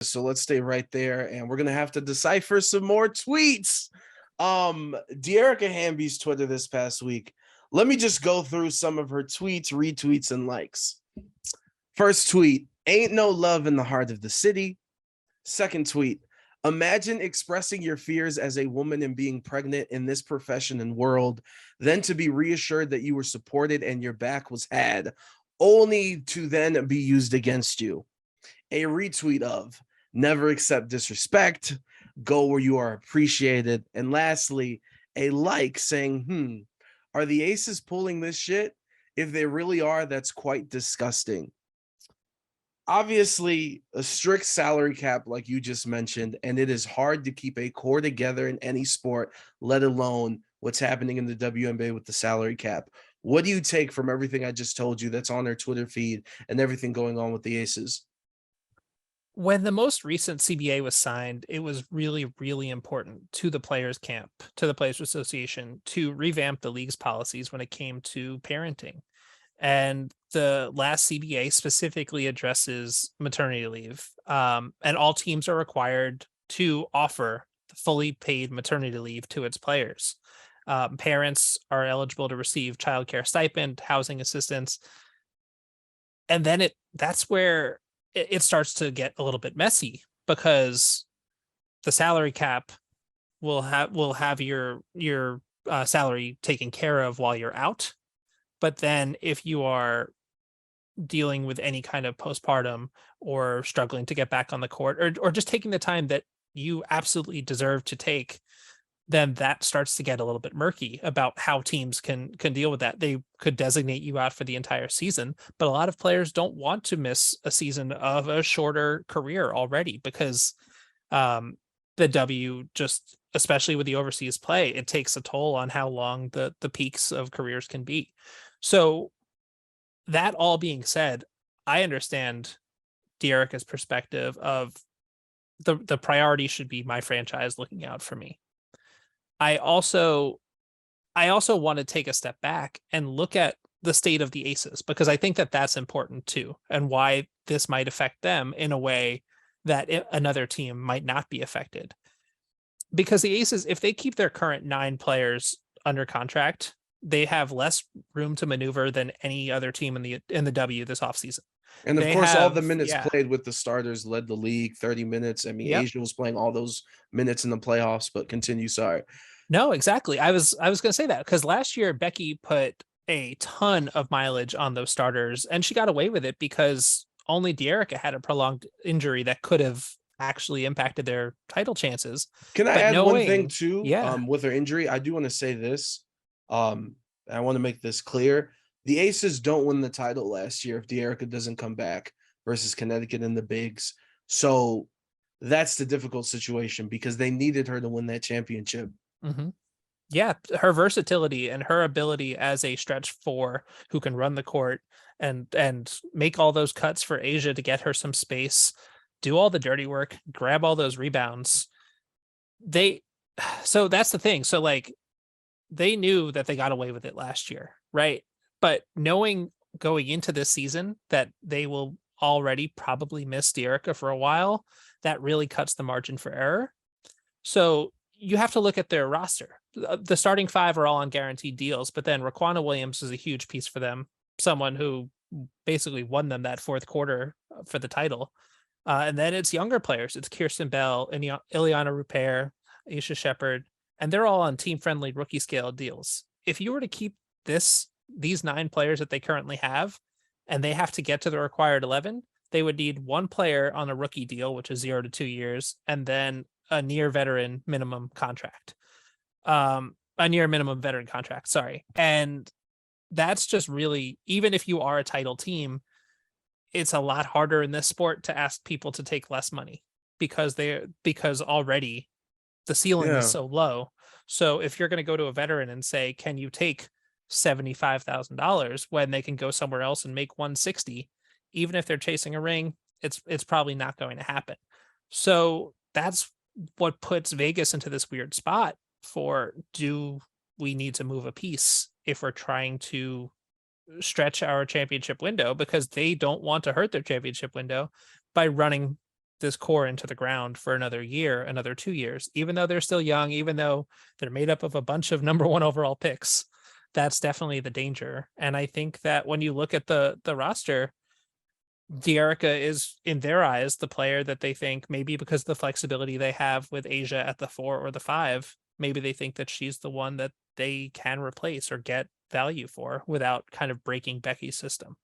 So let's stay right there, and we're gonna have to decipher some more tweets. Dearica Hamby's Twitter this past week. Let me just go through some of her tweets, retweets, and likes. First tweet: ain't no love in the heart of the city. Second tweet: imagine expressing your fears as a woman and being pregnant in this profession and world, then to be reassured that you were supported and your back was had, only to then be used against you. A retweet of never accept disrespect, go where you are appreciated. And lastly, a like saying, are the Aces pulling this shit? If they really are, that's quite disgusting. Obviously, a strict salary cap, like you just mentioned, and it is hard to keep a core together in any sport, let alone what's happening in the WNBA with the salary cap. What do you take from everything I just told you that's on their Twitter feed and everything going on with the Aces? When the most recent CBA was signed, it was really, really important to the players' camp, to the Players Association, to revamp the league's policies when it came to parenting. And the last CBA specifically addresses maternity leave. And all teams are required to offer fully paid maternity leave to its players. Parents are eligible to receive childcare stipend, housing assistance. And then that's where it starts to get a little bit messy, because the salary cap will have your salary taken care of while you're out. But then if you are dealing with any kind of postpartum or struggling to get back on the court, or just taking the time that you absolutely deserve to take, then that starts to get a little bit murky about how teams can deal with that. They could designate you out for the entire season, but a lot of players don't want to miss a season of a shorter career already, because the W, just especially with the overseas play, it takes a toll on how long the peaks of careers can be. So that all being said, I understand Dearica's perspective of the priority should be my franchise looking out for me. I also want to take a step back and look at the state of the Aces, because I think that that's important too, and why this might affect them in a way that another team might not be affected. Because the Aces, if they keep their current 9 players under contract, they have less room to maneuver than any other team in the W this offseason. And of They course, all the have, minutes yeah, played with the starters led the league, 30 minutes. I mean, yep. Asia was playing all those minutes in the playoffs, but continue. Sorry. No, exactly. I was going to say that, because last year Becky put a ton of mileage on those starters, and she got away with it because only Dearica had a prolonged injury that could have actually impacted their title chances. Can I But add one thing knowing, too? yeah, With her injury, I do want to say this. I want to make this clear. The Aces don't win the title last year if Dearica doesn't come back versus Connecticut in the bigs. So that's the difficult situation, because they needed her to win that championship. mhm. Yeah, her versatility and her ability as a stretch 4 who can run the court and make all those cuts for Asia to get her some space, do all the dirty work, grab all those rebounds. They so that's the thing. So like, they knew that they got away with it last year, right? But knowing going into this season that they will already probably miss Dearica for a while, that really cuts the margin for error. So you have to look at their roster. The starting 5 are all on guaranteed deals, but then Raquana Williams is a huge piece for them, someone who basically won them that fourth quarter for the title. And then it's younger players. It's Kirsten Bell, and Ileana Rupert, Aisha Shepard, and they're all on team-friendly rookie scale deals. If you were to keep these 9 players that they currently have, and they have to get to the required 11, they would need 1 player on a rookie deal, which is 0 to 2 years, and then a near veteran minimum contract. A near minimum veteran contract, sorry. And that's just really, even if you are a title team, it's a lot harder in this sport to ask people to take less money, because already the ceiling is Yeah. so low. So if you're going to go to a veteran and say, can you take $75,000 when they can go somewhere else and make 160, even if they're chasing a ring, it's probably not going to happen. So that's what puts Vegas into this weird spot for, do we need to move a piece if we're trying to stretch our championship window, because they don't want to hurt their championship window by running this core into the ground for another year, another 2 years, even though they're still young, even though they're made up of a bunch of number 1 overall picks. That's definitely the danger. And I think that when you look at the roster, Dearica is, in their eyes, the player that they think, maybe because of the flexibility they have with Asia at the 4 or the 5, maybe they think that she's the one that they can replace or get value for without kind of breaking Becky's system.